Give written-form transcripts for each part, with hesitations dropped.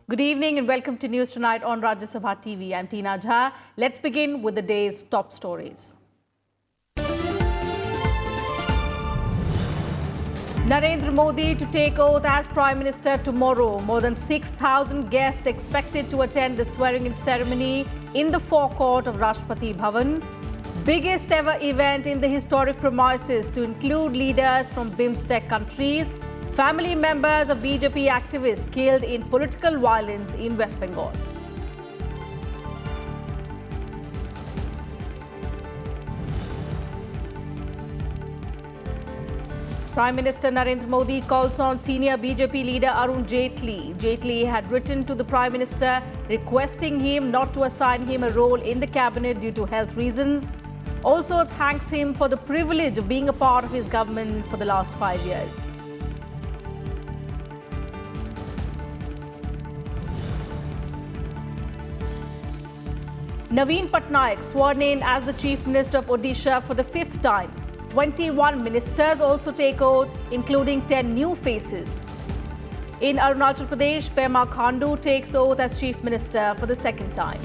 Good evening and welcome to News Tonight on Rajya Sabha TV. I'm Tina Jha. Let's begin with the day's top stories. Narendra Modi to take oath as Prime Minister tomorrow. More than 6,000 guests expected to attend the swearing-in ceremony in the forecourt of Rashtrapati Bhavan. Biggest ever event in the historic premises to include leaders from BIMSTEC countries. Family members of BJP activists killed in political violence in West Bengal. Prime Minister Narendra Modi calls on senior BJP leader Arun Jaitley. Jaitley had written to the Prime Minister requesting him not to assign him a role in the cabinet due to health reasons. Also thanks him for the privilege of being a part of his government for the last 5 years. Naveen Patnaik sworn in as the Chief Minister of Odisha for the 5th time. 21 ministers also take oath, including 10 new faces. In Arunachal Pradesh, Pema Khandu takes oath as Chief Minister for the 2nd time.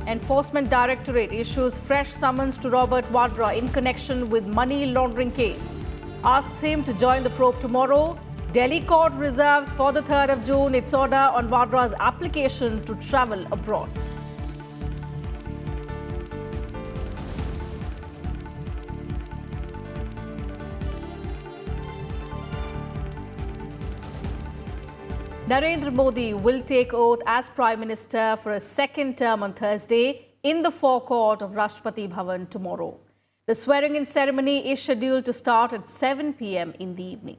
Enforcement Directorate issues fresh summons to Robert Wada in connection with money laundering case. Asks him to join the probe tomorrow. Delhi court reserves for the 3rd of June its order on Wada's application to travel abroad. Narendra Modi will take oath as Prime Minister for a 2nd term on Thursday in the forecourt of Rashtrapati Bhavan tomorrow. The swearing-in ceremony is scheduled to start at 7 p.m. in the evening.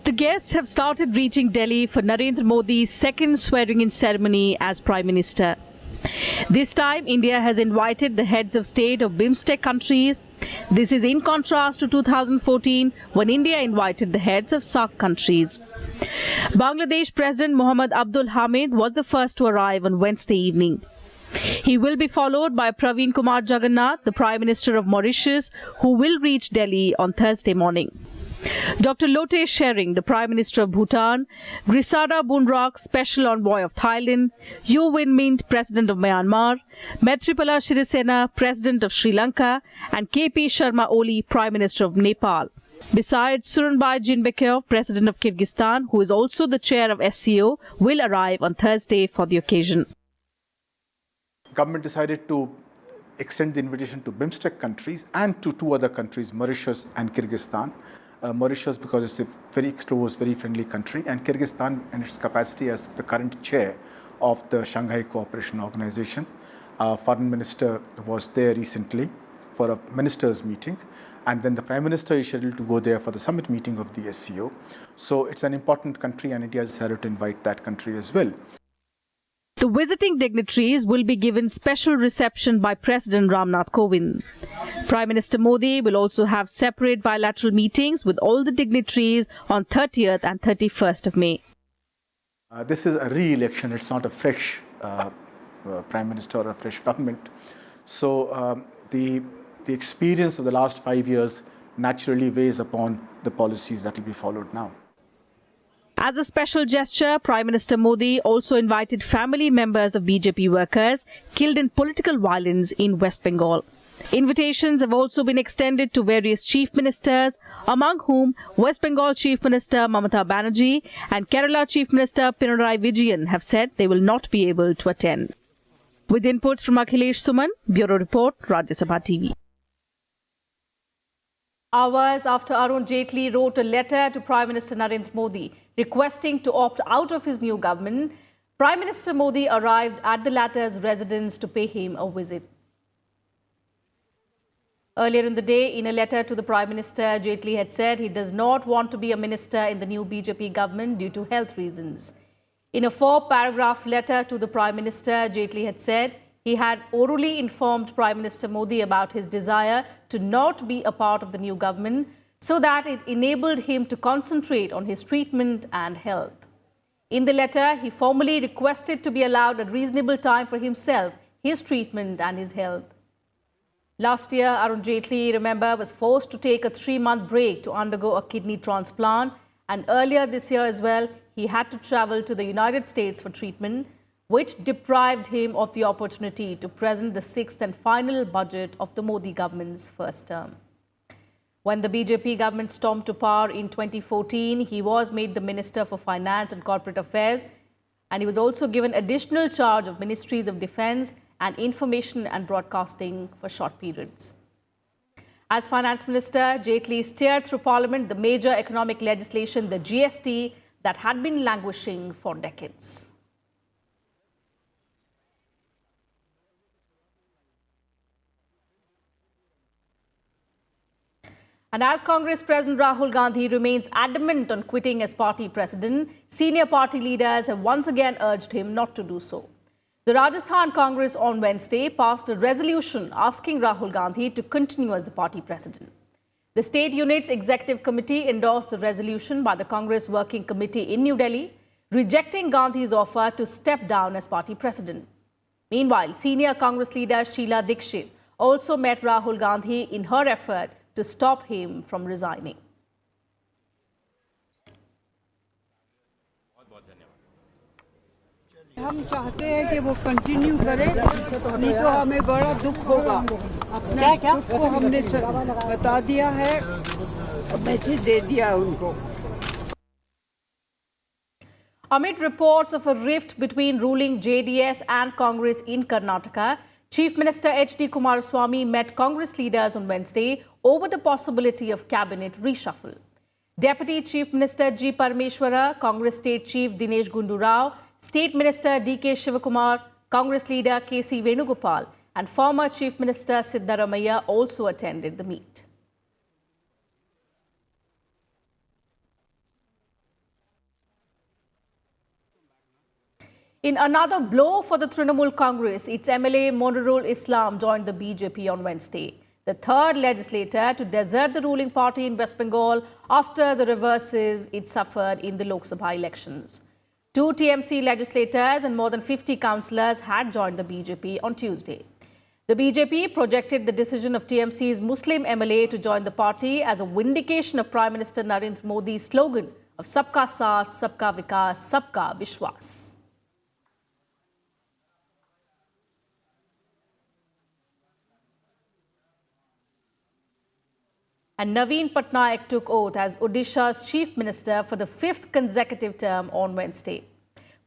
The guests have started reaching Delhi for Narendra Modi's 2nd swearing-in ceremony as Prime Minister. This time, India has invited the heads of state of BIMSTEC countries. This is in contrast to 2014, when India invited the heads of SAARC countries. Bangladesh President Mohammad Abdul Hamid was the first to arrive on Wednesday evening. He will be followed by Praveen Kumar Jagannath, the Prime Minister of Mauritius, who will reach Delhi on Thursday morning. Dr. Lote Tshering, the Prime Minister of Bhutan, Grisada Bunrak, Special Envoy of Thailand, U Win Mint, President of Myanmar, Maithripala Sirisena, President of Sri Lanka, and KP Sharma Oli, Prime Minister of Nepal. Besides, Surunbay Jinbekov, President of Kyrgyzstan, who is also the chair of SCO, will arrive on Thursday for the occasion. Government decided to extend the invitation to BIMSTEC countries and to 2 other countries, Mauritius and Kyrgyzstan. Mauritius because it's a very close, very friendly country, and Kyrgyzstan in its capacity as the current chair of the Shanghai Cooperation Organization. Foreign Minister was there recently for a ministers' meeting, and then the Prime Minister is scheduled to go there for the summit meeting of the SCO. So it's an important country, and India has decided to invite that country as well. The visiting dignitaries will be given special reception by President Ramnath Kovind. Prime Minister Modi will also have separate bilateral meetings with all the dignitaries on 30th and 31st of May. This is a re-election. It's not a fresh Prime Minister or a fresh government. So the experience of the last 5 years naturally weighs upon the policies that will be followed now. As a special gesture, Prime Minister Modi also invited family members of BJP workers killed in political violence in West Bengal. Invitations have also been extended to various chief ministers, among whom West Bengal Chief Minister Mamata Banerjee and Kerala Chief Minister Pinarayi Vijayan have said they will not be able to attend. With inputs from Akhilesh Suman, Bureau Report, Rajya Sabha TV. Hours after Arun Jaitley wrote a letter to Prime Minister Narendra Modi requesting to opt out of his new government, Prime Minister Modi arrived at the latter's residence to pay him a visit. Earlier in the day, in a letter to the Prime Minister, Jaitley had said he does not want to be a minister in the new BJP government due to health reasons. In a 4-paragraph letter to the Prime Minister, Jaitley had said he had orally informed Prime Minister Modi about his desire to not be a part of the new government so that it enabled him to concentrate on his treatment and health. In the letter, he formally requested to be allowed a reasonable time for himself, his treatment and his health. Last year, Arun Jaitley, remember, was forced to take a 3-month break to undergo a kidney transplant. And earlier this year as well, he had to travel to the United States for treatment, which deprived him of the opportunity to present the 6th and final budget of the Modi government's first term. When the BJP government stormed to power in 2014, he was made the Minister for Finance and Corporate Affairs, and he was also given additional charge of Ministries of Defence and Information and Broadcasting for short periods. As Finance Minister, Jaitley steered through Parliament the major economic legislation, the GST, that had been languishing for decades. And as Congress President Rahul Gandhi remains adamant on quitting as party president, senior party leaders have once again urged him not to do so. The Rajasthan Congress on Wednesday passed a resolution asking Rahul Gandhi to continue as the party president. The state unit's executive committee endorsed the resolution by the Congress Working Committee in New Delhi, rejecting Gandhi's offer to step down as party president. Meanwhile, senior Congress leader Sheila Dikshit also met Rahul Gandhi in her effort to stop him from resigning. हम चाहते हैं कि वो continue करें, नहीं तो हमें बड़ा दुख होगा। अपने दुख को हमने बता दिया है, मैसेज दे दिया उनको। Amid reports of a rift between ruling JDS and Congress in Karnataka, Chief Minister H.D. Kumaraswamy met Congress leaders on Wednesday over the possibility of cabinet reshuffle. Deputy Chief Minister G. Parameshwara, Congress State Chief Dinesh Gundu Rao, State Minister D.K. Shivakumar, Congress leader K.C. Venugopal and former Chief Minister Siddaramaiah also attended the meet. In another blow for the Trinamool Congress, its MLA Monirul Islam joined the BJP on Wednesday, the third legislator to desert the ruling party in West Bengal after the reverses it suffered in the Lok Sabha elections. 2 TMC legislators and more than 50 councillors had joined the BJP on Tuesday. The BJP projected the decision of TMC's Muslim MLA to join the party as a vindication of Prime Minister Narendra Modi's slogan of Sabka Saath, Sabka Vikas, Sabka Vishwas. And Naveen Patnaik took oath as Odisha's Chief Minister for the 5th consecutive term on Wednesday.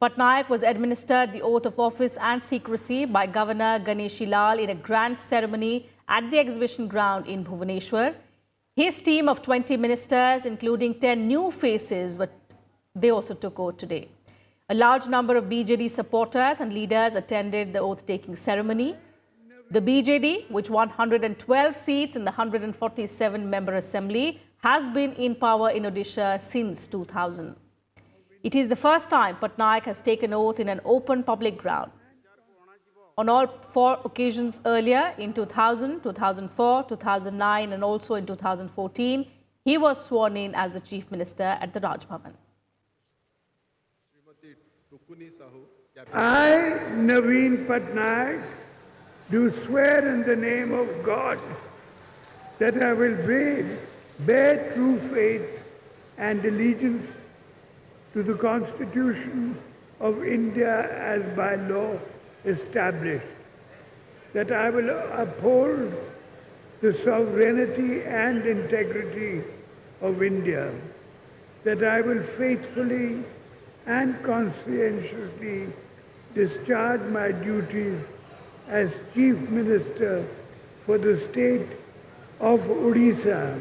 Patnaik was administered the oath of office and secrecy by Governor Ganeshi Lal in a grand ceremony at the exhibition ground in Bhubaneswar. His team of 20 ministers, including 10 new faces, they also took oath today. A large number of BJD supporters and leaders attended the oath-taking ceremony. The BJD, which won 112 seats in the 147-member assembly, has been in power in Odisha since 2000. It is the first time Patnaik has taken oath in an open public ground. On all 4 occasions earlier, in 2000, 2004, 2009 and also in 2014, he was sworn in as the Chief Minister at the Raj Bhavan. I, Naveen Patnaik, do swear in the name of God that I will bear true faith and allegiance to the Constitution of India as by law established, that I will uphold the sovereignty and integrity of India, that I will faithfully and conscientiously discharge my duties as Chief Minister for the state of Odisha,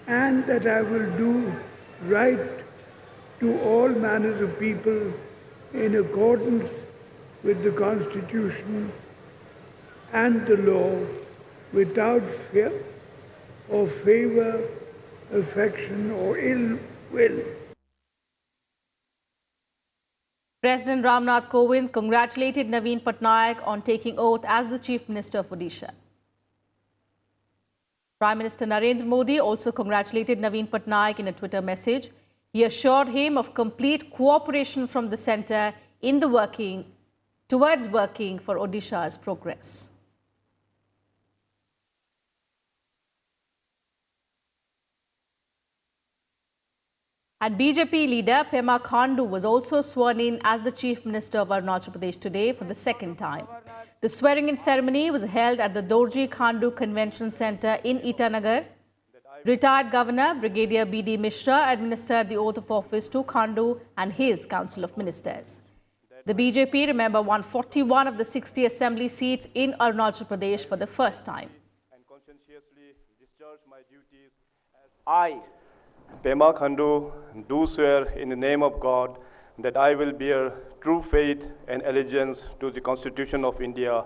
and that I will do right to all manners of people in accordance with the Constitution and the law, without fear or favor, affection or ill will. President Ramnath Kovind congratulated Naveen Patnaik on taking oath as the Chief Minister of Odisha. Prime Minister Narendra Modi also congratulated Naveen Patnaik in a Twitter message. He assured him of complete cooperation from the centre in the working towards working for Odisha's progress. And BJP leader Pema Khandu was also sworn in as the Chief Minister of Arunachal Pradesh today for the second time. The swearing-in ceremony was held at the Dorji Khandu Convention Centre in Itanagar. Retired Governor Brigadier B.D. Mishra administered the oath of office to Khandu and his Council of Ministers. The BJP, remember, won 41 of the 60 assembly seats in Arunachal Pradesh for the first time. And conscientiously discharge my duties as I, Pema Khandu, do swear in the name of God that I will bear true faith and allegiance to the Constitution of India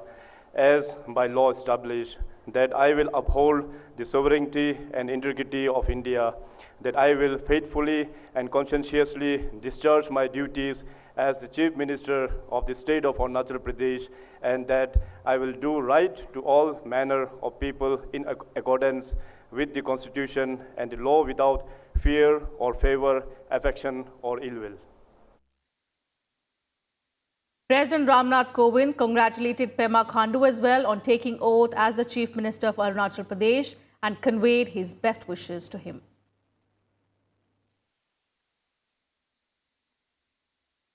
as by law established, that I will uphold the sovereignty and integrity of India, that I will faithfully and conscientiously discharge my duties as the Chief Minister of the state of Arunachal Pradesh, and that I will do right to all manner of people in accordance with the Constitution and the law without fear or favor, affection or ill will. President Ramnath Kovind congratulated Pema Khandu as well on taking oath as the Chief Minister of Arunachal Pradesh and conveyed his best wishes to him.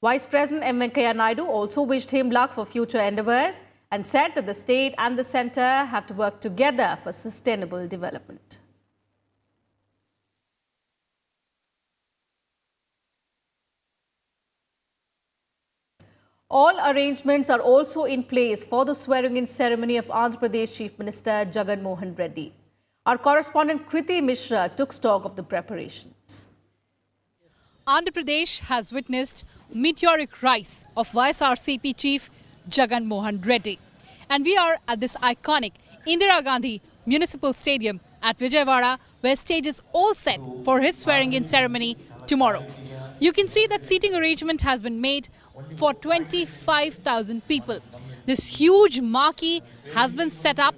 Vice President M. Venkaiah Naidu also wished him luck for future endeavours and said that the state and the centre have to work together for sustainable development. All arrangements are also in place for the swearing-in ceremony of Andhra Pradesh Chief Minister Jagan Mohan Reddy. Our correspondent Kriti Mishra took stock of the preparations. Andhra Pradesh has witnessed meteoric rise of YSRCP Chief Jagan Mohan Reddy. And we are at this iconic Indira Gandhi Municipal Stadium at Vijayawada, where stage is all set for his swearing-in ceremony tomorrow. You can see that seating arrangement has been made for 25,000 people. This huge marquee has been set up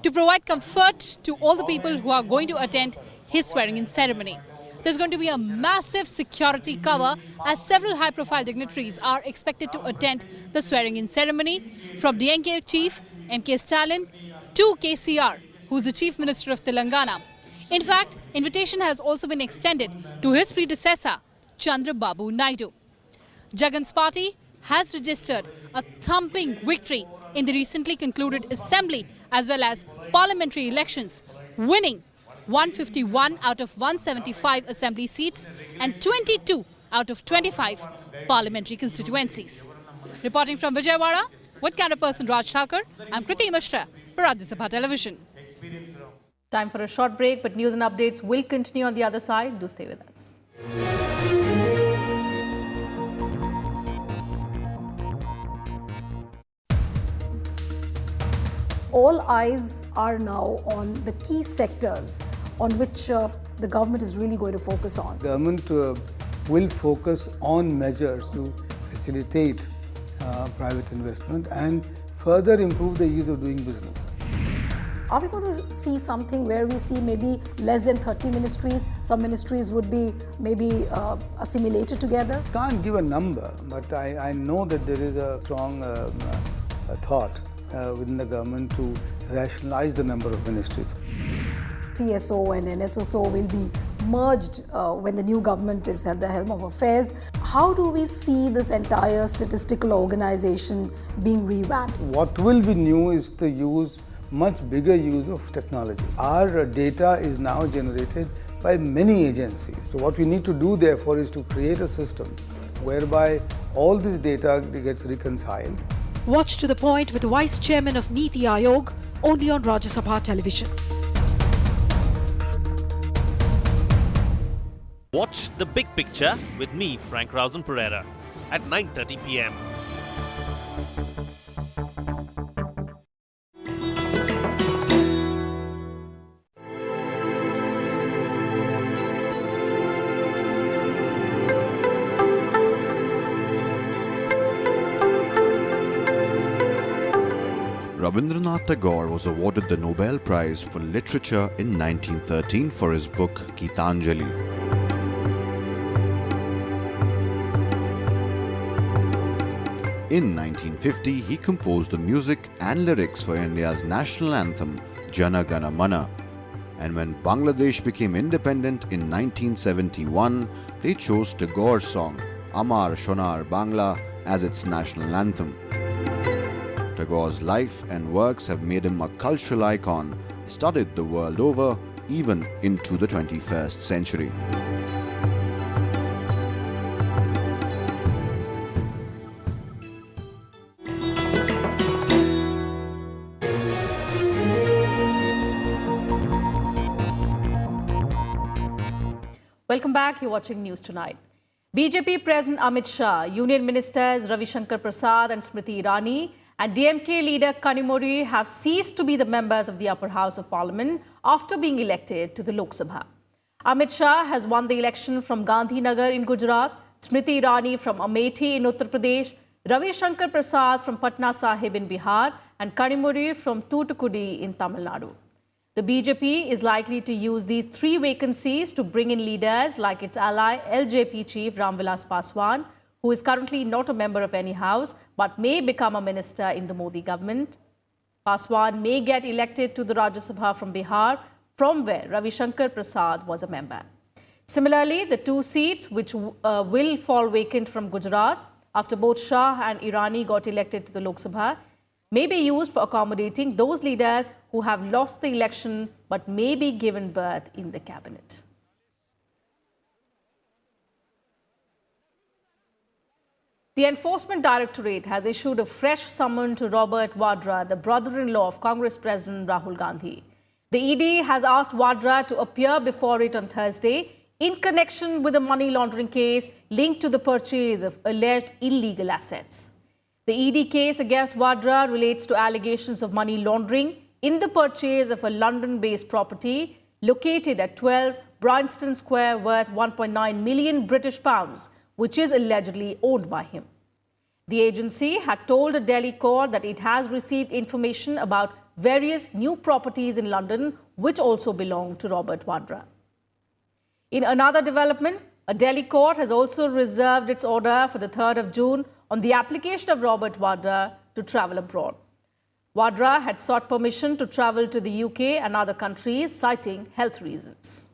to provide comfort to all the people who are going to attend his swearing-in ceremony. There's going to be a massive security cover as several high-profile dignitaries are expected to attend the swearing-in ceremony, from DNK Chief M.K. Stalin to KCR, who's the Chief Minister of Telangana. In fact, invitation has also been extended to his predecessor, Chandrababu Naidu. Jagan's party has registered a thumping victory in the recently concluded assembly as well as parliamentary elections, winning 151 out of 175 assembly seats and 22 out of 25 parliamentary constituencies. Reporting from Vijayawada with camera person Raj Thakur, I'm Kriti Mishra for Rajya Sabha Television. Time for a short break, but news and updates will continue on the other side. Do stay with us. All eyes are now on the key sectors on which the government is really going to focus on. Government will focus on measures to facilitate private investment and further improve the ease of doing business. Are we going to see something where we see maybe less than 30 ministries? Some ministries would be maybe assimilated together? Can't give a number, but I know that there is a strong thought within the government to rationalize the number of ministries. CSO and NSSO will be merged when the new government is at the helm of affairs. How do we see this entire statistical organization being revamped? What will be new is the much bigger use of technology. Our data is now generated by many agencies. So what we need to do therefore is to create a system whereby all this data gets reconciled. Watch To The Point with Vice Chairman of Niti Aayog only on Rajya Sabha Television. Watch The Big Picture with me, Frank Rausen Pereira, at 9:30 p.m. Rabindranath Tagore was awarded the Nobel Prize for Literature in 1913 for his book Gitanjali. In 1950, he composed the music and lyrics for India's national anthem, Jana Gana Mana. And when Bangladesh became independent in 1971, they chose Tagore's song, Amar Shonar Bangla, as its national anthem. Tagore's life and works have made him a cultural icon, studied the world over, even into the 21st century. Welcome back. You're watching News Tonight. BJP President Amit Shah, Union Ministers Ravi Shankar Prasad and Smriti Irani, and DMK leader Kanimuri have ceased to be the members of the upper house of parliament after being elected to the Lok Sabha. Amit Shah has won the election from Gandhinagar in Gujarat, Smriti Irani from Amethi in Uttar Pradesh, Ravi Shankar Prasad from Patna Sahib in Bihar, and Kanimuri from Thoothukudi in Tamil Nadu. The BJP is likely to use these 3 vacancies to bring in leaders like its ally LJP chief Ram Vilas Paswan, who is currently not a member of any house but may become a minister in the Modi government. Paswan may get elected to the Rajya Sabha from Bihar, from where Ravi Shankar Prasad was a member. Similarly, the 2 seats which will fall vacant from Gujarat after both Shah and Irani got elected to the Lok Sabha may be used for accommodating those leaders who have lost the election but may be given berth in the cabinet. The Enforcement Directorate has issued a fresh summon to Robert Wada, the brother-in-law of Congress President Rahul Gandhi. The ED has asked Wada to appear before it on Thursday in connection with a money laundering case linked to the purchase of alleged illegal assets. The ED case against Wada relates to allegations of money laundering in the purchase of a London-based property located at 12 Bryanston Square worth 1.9 million British pounds, which is allegedly owned by him. The agency had told a Delhi court that it has received information about various new properties in London which also belong to Robert Wada. In another development, a Delhi court has also reserved its order for the 3rd of June on the application of Robert Wada to travel abroad. Wada had sought permission to travel to the UK and other countries, citing health reasons.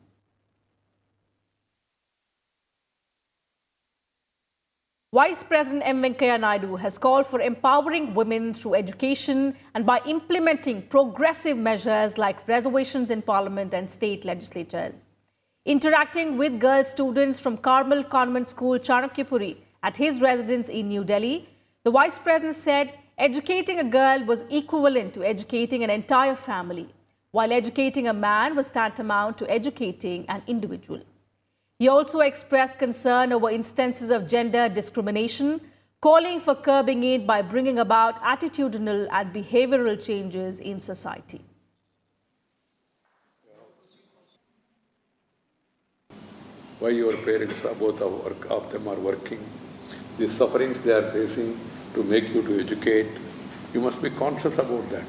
Vice President M. Venkaiah Naidu has called for empowering women through education and by implementing progressive measures like reservations in Parliament and state legislatures. Interacting with girl students from Carmel Convent School, Chanakyapuri, at his residence in New Delhi, the Vice President said educating a girl was equivalent to educating an entire family, while educating a man was tantamount to educating an individual. He also expressed concern over instances of gender discrimination, calling for curbing it by bringing about attitudinal and behavioral changes in society. Why your parents, both of them are working, the sufferings they are facing to make you to educate, you must be conscious about that.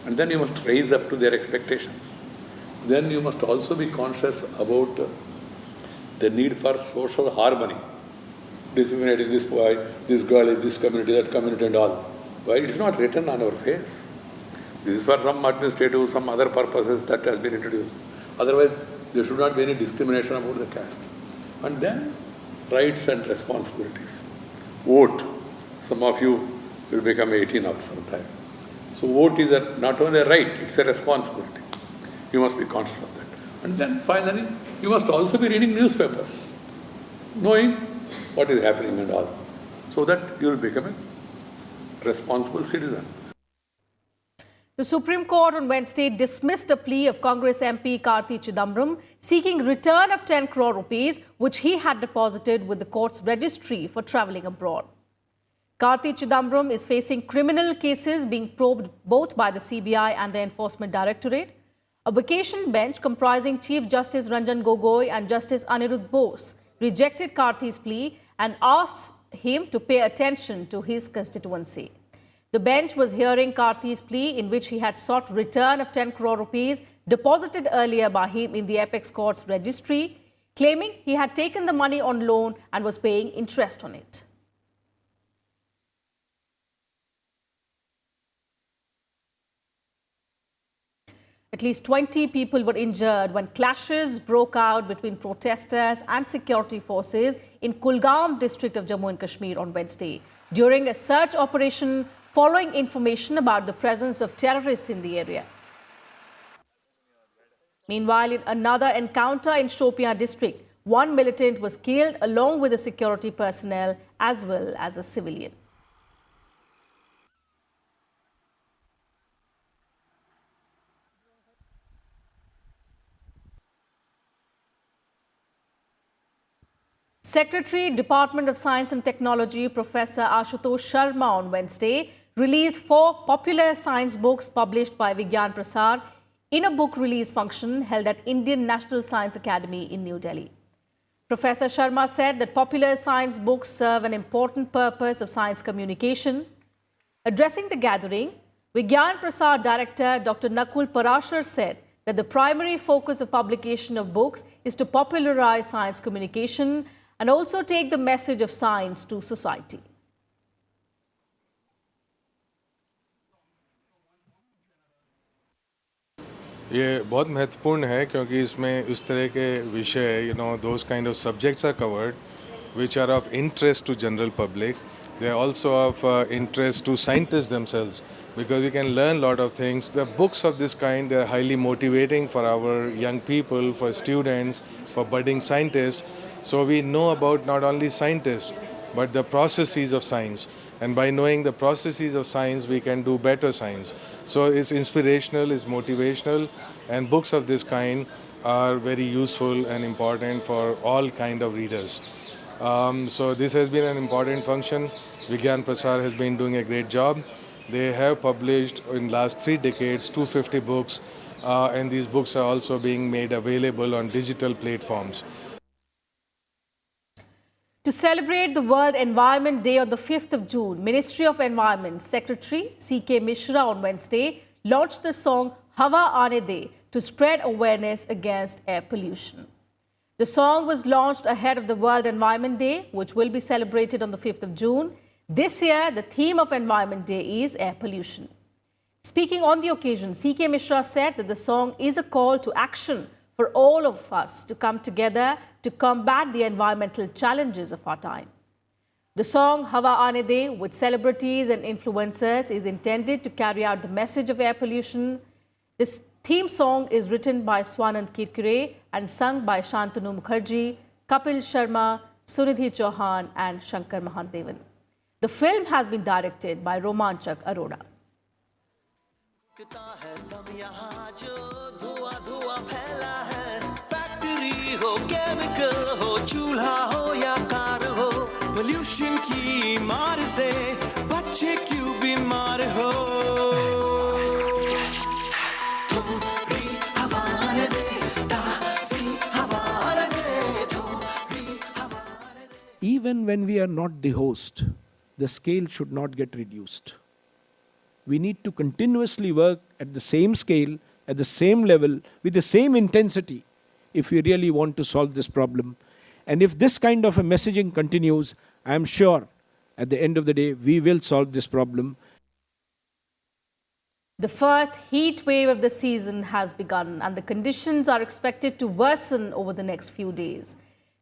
And then you must raise up to their expectations. Then you must also be conscious about the need for social harmony. Discriminating this boy, this girl is this community, that community and all. Why? It is not written on our face. This is for some administrative, some other purposes that has been introduced. Otherwise, there should not be any discrimination about the caste. And then, rights and responsibilities. Vote. Some of you will become 18 at some time. So vote is not only a right, it's a responsibility. You must be conscious of that. And then finally, you must also be reading newspapers, knowing what is happening and all, so that you will become a responsible citizen. The Supreme Court on Wednesday dismissed a plea of Congress MP Karti Chidambaram seeking return of 10 crore rupees which he had deposited with the court's registry for travelling abroad. Karti Chidambaram is facing criminal cases being probed both by the CBI and the Enforcement Directorate. A vacation bench comprising Chief Justice Ranjan Gogoi and Justice Anirudh Bose rejected Karti's plea and asked him to pay attention to his constituency. The bench was hearing Karti's plea in which he had sought return of 10 crore rupees deposited earlier by him in the Apex Court's registry, claiming he had taken the money on loan and was paying interest on it. At least 20 people were injured when clashes broke out between protesters and security forces in Kulgam district of Jammu and Kashmir on Wednesday during a search operation following information about the presence of terrorists in the area. Meanwhile, in another encounter in Shopian district, one militant was killed along with the security personnel as well as a civilian. Secretary, Department of Science and Technology, Professor Ashutosh Sharma on Wednesday released 4 popular science books published by Vigyan Prasar in a book release function held at Indian National Science Academy in New Delhi. Professor Sharma said that popular science books serve an important purpose of science communication. Addressing the gathering, Vigyan Prasar Director Dr. Nakul Parashar said that the primary focus of publication of books is to popularize science communication and also take the message of science to society. ये बहुत महत्वपूर्ण है क्योंकि इसमें इस तरह के विषय those kind of subjects are covered which are of interest to general public. They are also of interest to scientists themselves because we can learn a lot of things. The books of this kind, they are highly motivating for our young people, for students, for budding scientists. So we know about not only scientists but the processes of science. And by knowing the processes of science, we can do better science. So it's inspirational, it's motivational, and books of this kind are very useful and important for all kind of readers. So this has been an important function. Vigyan Prasar has been doing a great job. They have published in last 3 decades 250 books, and these books are also being made available on digital platforms. To celebrate the World Environment Day on the 5th of June, Ministry of Environment Secretary C.K. Mishra on Wednesday launched the song Hawa Aane De to spread awareness against air pollution. The song was launched ahead of the World Environment Day, which will be celebrated on the 5th of June. This year, the theme of Environment Day is air pollution. Speaking on the occasion, C.K. Mishra said that the song is a call to action for all of us to come together to combat the environmental challenges of our time. The song Hawa Aane De with celebrities and influencers is intended to carry out the message of air pollution. This theme song is written by Swanand Kirkire and sung by Shantanu Mukherjee, Kapil Sharma, Sunidhi Chauhan and Shankar Mahadevan. The film has been directed by Romanchak Arora. Pollution की मार से बच्चे क्यों बीमार हो Even when we are not the host, the scale should not get reduced. We need to continuously work at the same scale, at the same level, with the same intensity if we really want to solve this problem. And if this kind of a messaging continues, I am sure at the end of the day, we will solve this problem. The first heat wave of the season has begun and the conditions are expected to worsen over the next few days.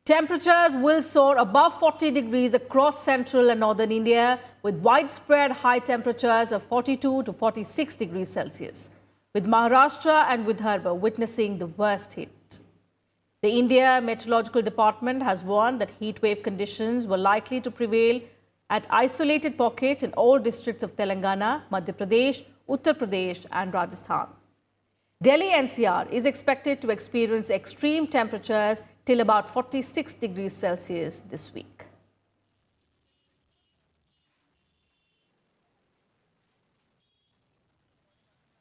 Temperatures will soar above 40 degrees across central and northern India with widespread high temperatures of 42 to 46 degrees Celsius, with Maharashtra and Vidarbha witnessing the worst hit. The India Meteorological Department has warned that heat wave conditions were likely to prevail at isolated pockets in all districts of Telangana, Madhya Pradesh, Uttar Pradesh and Rajasthan. Delhi NCR is expected to experience extreme temperatures till about 46 degrees Celsius this week.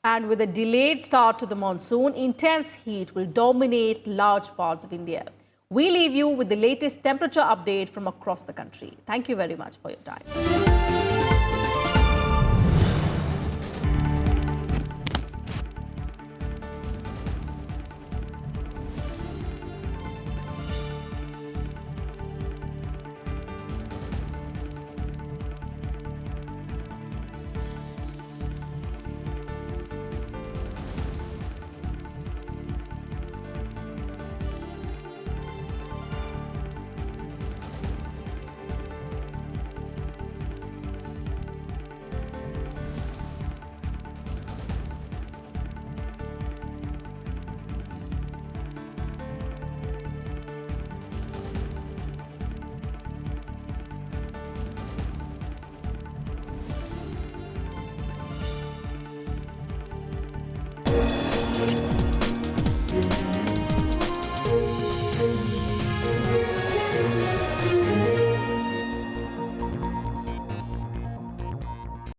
And with a delayed start to the monsoon, intense heat will dominate large parts of India. We leave you with the latest temperature update from across the country. Thank you very much for your time.